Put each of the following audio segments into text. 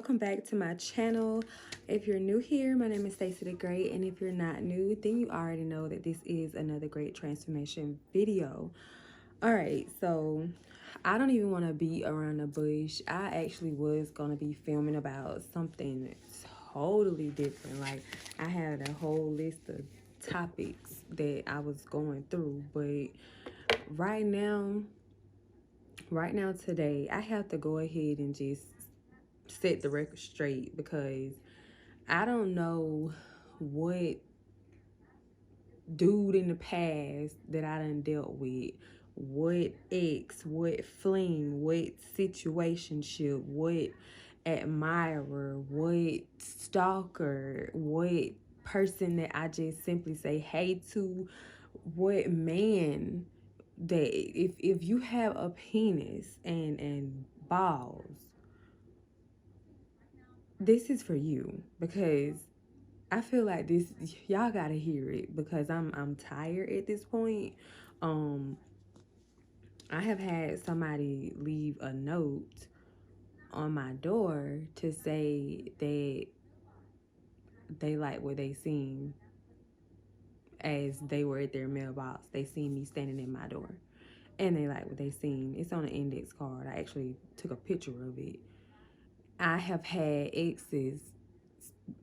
welcome back to my channel. If you're new here, my name is Stacey the Great, and if you're not new, then you already know that this is another great transformation video. All right, so I don't even want to beat around the bush. I actually was gonna be filming about something totally different. Like, I had a whole list of topics that I was going through, but right now today, I have to go ahead and just set the record straight, because I don't know what dude in the past that I done dealt with, what ex, what fling, what situationship, what admirer, what stalker, what person that I just simply say hey to, what man that if you have a penis and balls, this is for you, because I feel like this, y'all gotta hear it, because I'm tired at this point. I have had somebody leave a note on my door to say that they like what they seen as they were at their mailbox. They seen me standing in my door, and they like what they seen. It's on an index card. I actually took a picture of it. I have had exes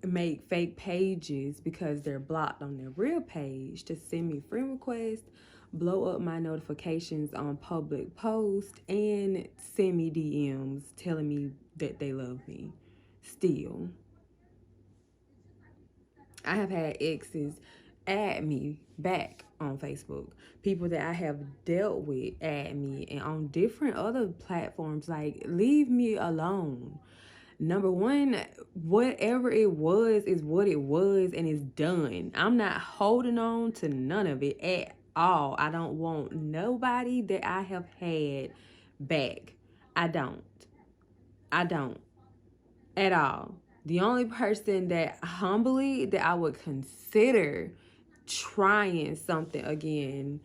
make fake pages because they're blocked on their real page to send me friend requests, blow up my notifications on public posts, and send me DMs telling me that they love me. Still, I have had exes add me back on Facebook. People that I have dealt with add me, and on different other platforms. Like, leave me alone. Number one, whatever it was is what it was, and it's done. I'm not holding on to none of it at all. I don't want nobody that I have had back. I don't at all. The only person that humbly that I would consider trying something again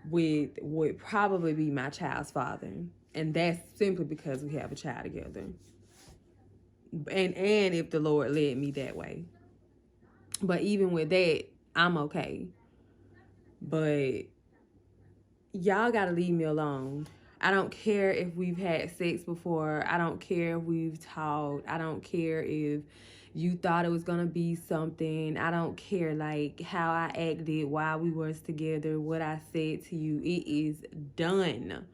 with would probably be my child's father. And that's simply because we have a child together. And if the Lord led me that way. But even with that, I'm okay. But y'all gotta leave me alone. I don't care if we've had sex before. I don't care if we've talked. I don't care if you thought it was gonna be something. I don't care like how I acted while we was together, what I said to you. It is done.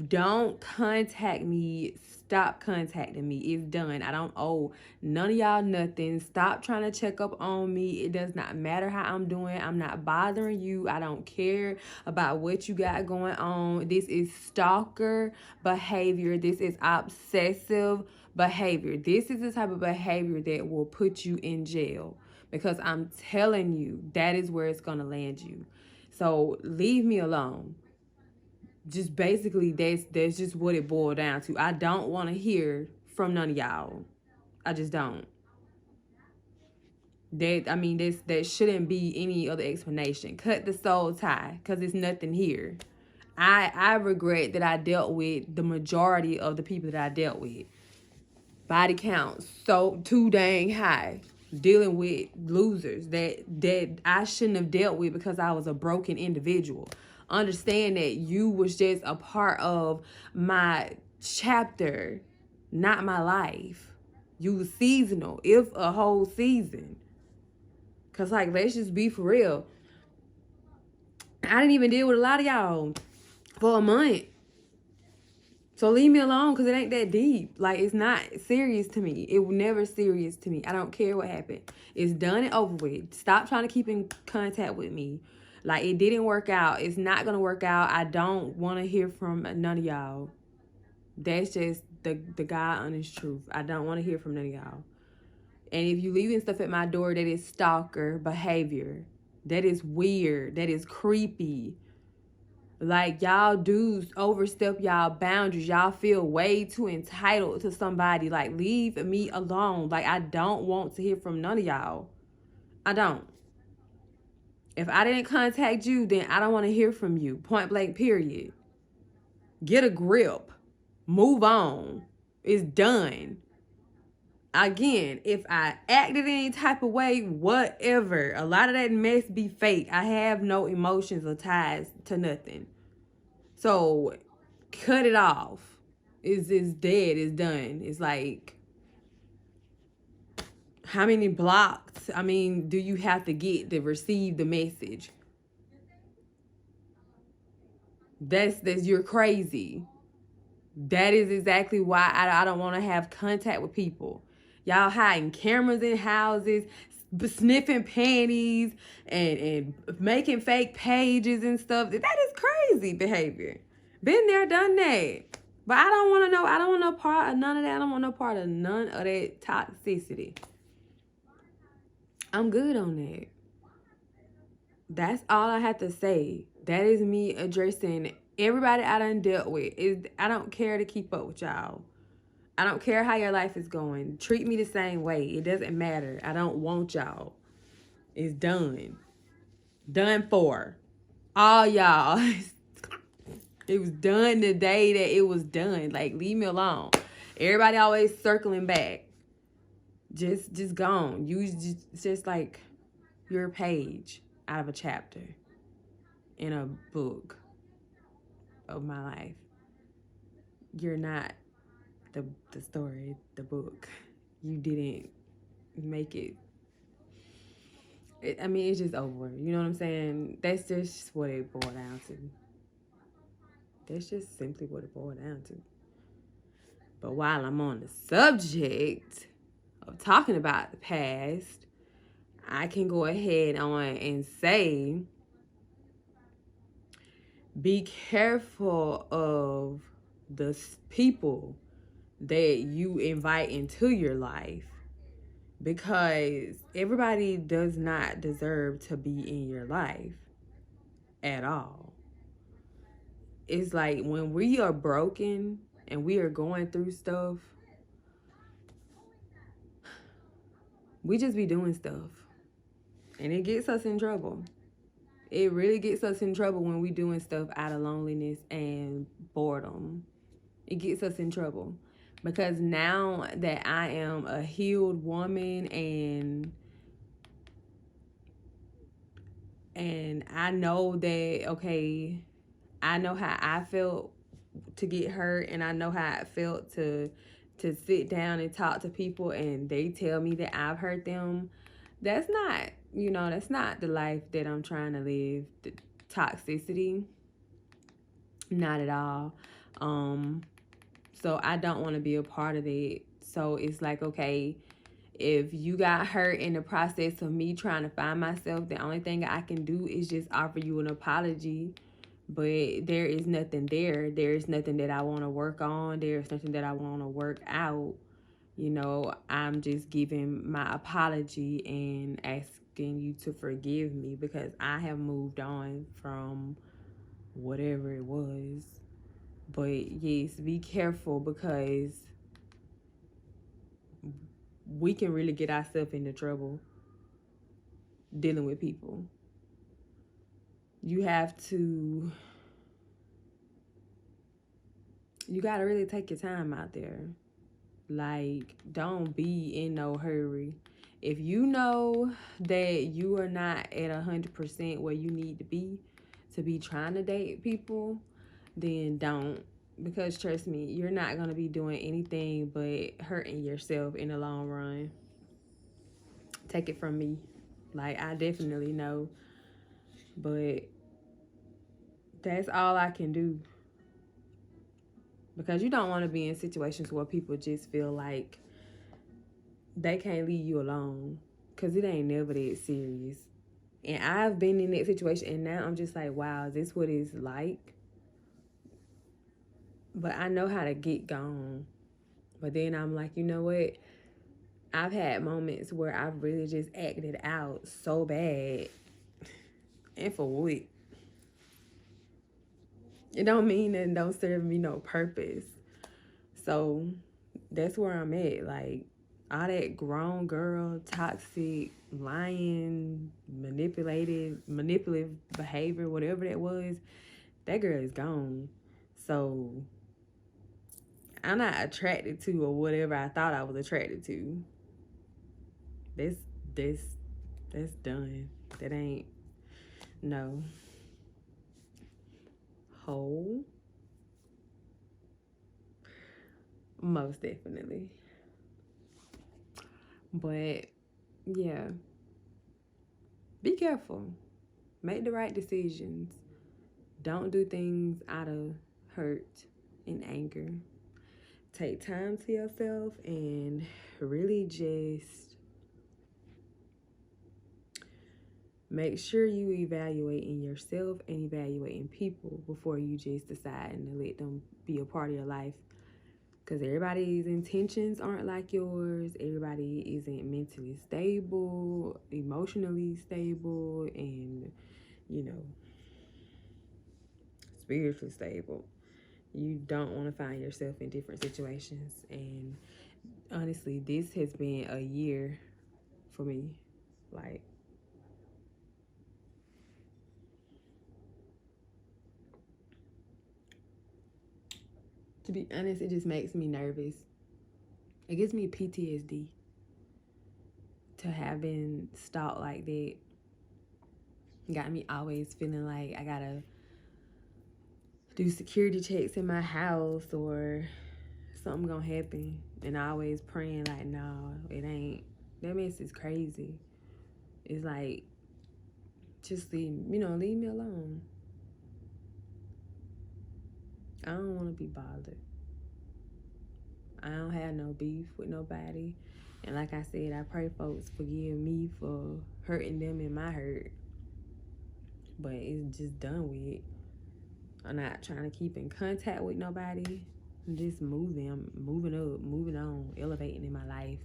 Don't contact me. Stop contacting me. It's done. I don't owe none of y'all nothing. Stop trying to check up on me. It does not matter how I'm doing. I'm not bothering you. I don't care about what you got going on. This is stalker behavior. This is obsessive behavior. This is the type of behavior that will put you in jail, because I'm telling you, that is where it's going to land you. So leave me alone. Just basically, that's just what it boiled down to. I don't want to hear from none of y'all. I just don't. That shouldn't be any other explanation. Cut the soul tie, because there's nothing here. I regret that I dealt with the majority of the people that I dealt with. Body count so too dang high. Dealing with losers that I shouldn't have dealt with because I was a broken individual. Understand that you was just a part of my chapter, not my life. You was seasonal, if a whole season. Because, like, let's just be for real. I didn't even deal with a lot of y'all for a month. So leave me alone, because it ain't that deep. Like, it's not serious to me. It was never serious to me. I don't care what happened. It's done and over with. Stop trying to keep in contact with me. Like, it didn't work out. It's not going to work out. I don't want to hear from none of y'all. That's just the God honest truth. I don't want to hear from none of y'all. And if you leaving stuff at my door, that is stalker behavior. That is weird. That is creepy. Like, y'all dudes overstep y'all boundaries. Y'all feel way too entitled to somebody. Like, leave me alone. Like, I don't want to hear from none of y'all. I don't. If I didn't contact you, then I don't want to hear from you. Point blank, period. Get a grip. Move on. It's done. Again, if I acted any type of way, whatever, a lot of that mess be fake. I have no emotions or ties to nothing. So cut it off. It's dead. It's done. It's like, how many blocks, do you have to get to receive the message? That's you're crazy. That is exactly why I don't want to have contact with people. Y'all hiding cameras in houses, sniffing panties, and making fake pages and stuff. That is crazy behavior. Been there, done that. But I don't want to know. I don't want no part of none of that. I don't want no part of none of that toxicity. I'm good on that. That's all I have to say. That is me addressing everybody I done dealt with. I don't care to keep up with y'all. I don't care how your life is going. Treat me the same way. It doesn't matter. I don't want y'all. It's done. Done for. All y'all. It was done the day that it was done. Like, leave me alone. Everybody always circling back. Just gone. You just like your page out of a chapter in a book of my life. You're not the story, the book. You didn't make it. It's just over. You know what I'm saying? That's just what it boiled down to. That's just simply what it boiled down to. But while I'm on the subject of talking about the past, I can go ahead on and say, be careful of the people that you invite into your life, because everybody does not deserve to be in your life at all. It's like when we are broken and we are going through stuff, we just be doing stuff. And it gets us in trouble. It really gets us in trouble when we doing stuff out of loneliness and boredom. It gets us in trouble. Because now that I am a healed woman and I know that, okay, I know how I felt to get hurt, and I know how it felt to sit down and talk to people and they tell me that I've hurt them. That's not the life that I'm trying to live. The toxicity, not at all. So I don't want to be a part of it. So it's like, okay, if you got hurt in the process of me trying to find myself, the only thing I can do is just offer you an apology. But there is nothing there. There is nothing that I want to work on. There's nothing that I want to work out. I'm just giving my apology and asking you to forgive me, because I have moved on from whatever it was. But yes, be careful, because we can really get ourselves into trouble dealing with people. You gotta really take your time out there. Like, don't be in no hurry. If you know that you are not at 100% where you need to be trying to date people, then don't. Because trust me, you're not going to be doing anything but hurting yourself in the long run. Take it from me. Like, I definitely know. But that's all I can do. Because you don't want to be in situations where people just feel like they can't leave you alone. Because it ain't never that serious. And I've been in that situation, and now I'm just like, wow, is this what it's like? But I know how to get gone. But then I'm like, you know what? I've had moments where I've really just acted out so bad. And for what? It don't mean that it don't serve me no purpose. So that's where I'm at. Like, all that grown girl, toxic, lying, manipulative behavior, whatever that was, that girl is gone. So I'm not attracted to or whatever I thought I was attracted to. That's done. That ain't, no. Whole. Most definitely. But yeah, be careful. Make the right decisions. Don't do things out of hurt and anger. Take time to yourself and really just make sure you evaluating yourself and evaluating people before you just deciding to let them be a part of your life. Because everybody's intentions aren't like yours. Everybody isn't mentally stable, emotionally stable, and, you know, spiritually stable. You don't want to find yourself in different situations. And honestly, this has been a year for me. Like, to be honest, it just makes me nervous. It gives me PTSD to have been stalked like that. Got me always feeling like I gotta do security checks in my house or something gonna happen. And I always praying like, no, it ain't. That mess is crazy. It's like, just leave me alone. I don't want to be bothered. I don't have no beef with nobody. And like I said, I pray folks forgive me for hurting them in my hurt. But it's just done with. I'm not trying to keep in contact with nobody. I'm just moving up, moving on, elevating in my life.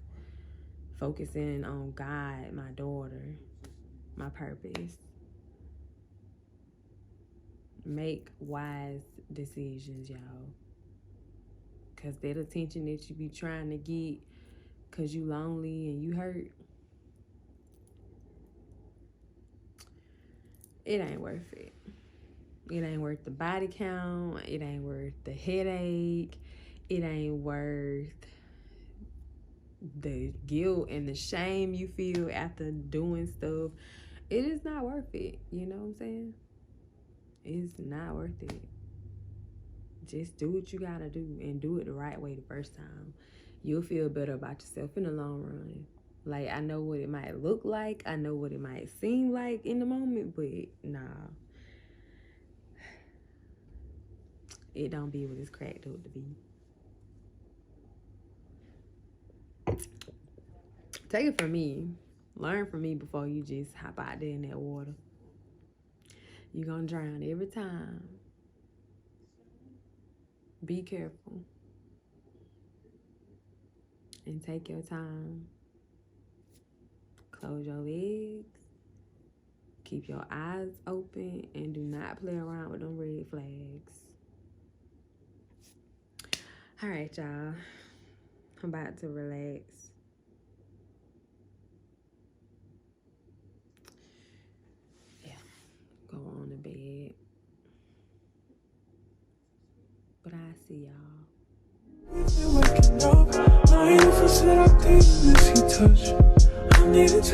Focusing on God, my daughter, my purpose. Make wise decisions, y'all. Because that attention that you be trying to get because you lonely and you hurt, it ain't worth it. It ain't worth the body count. It ain't worth the headache. It ain't worth the guilt and the shame you feel after doing stuff. It is not worth it. You know what I'm saying? It's not worth it. Just do what you gotta do and do it the right way the first time. You'll feel better about yourself in the long run. Like, I know what it might look like. I know what it might seem like in the moment, but nah. It don't be what it's cracked up to be. Take it from me. Learn from me before you just hop out there in that water. You're gonna drown every time. Be careful. And take your time. Close your legs. Keep your eyes open. And do not play around with them red flags. All right, y'all. I'm about to relax. Yeah. Go on to bed. But I see y'all. Waking up, my universe said I did miss your touch. I needed to.